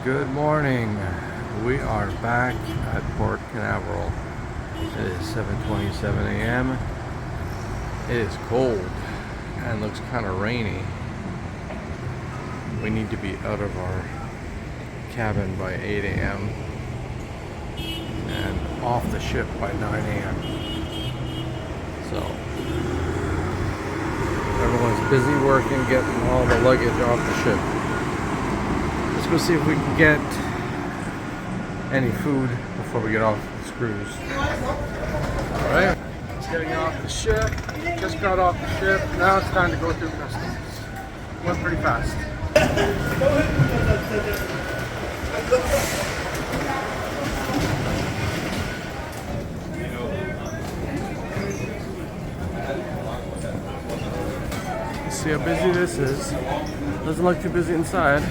Good morning. We are back at Port Canaveral. It is 7:27 a.m. It is cold and looks kind of rainy. We need to be out of our cabin by 8 a.m. and off the ship by 9 a.m. So everyone's busy working, getting all the luggage off the ship. Let's go see if we can get any food before we get off this cruise. Alright, just getting off the ship. Just got off the ship. Now it's time to go through customs. Went pretty fast. See how busy this is. Doesn't look too busy inside.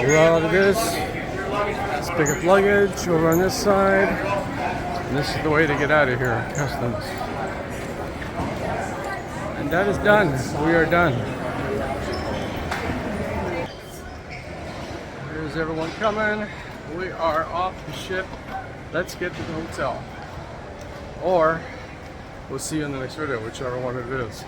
Alright, it is. Let's pick up luggage over on this side. And this is the way to get out of here, customs. And that is done. We are done. Here's everyone coming. We are off the ship. Let's get to the hotel. Or we'll see you in the next video, whichever one it is.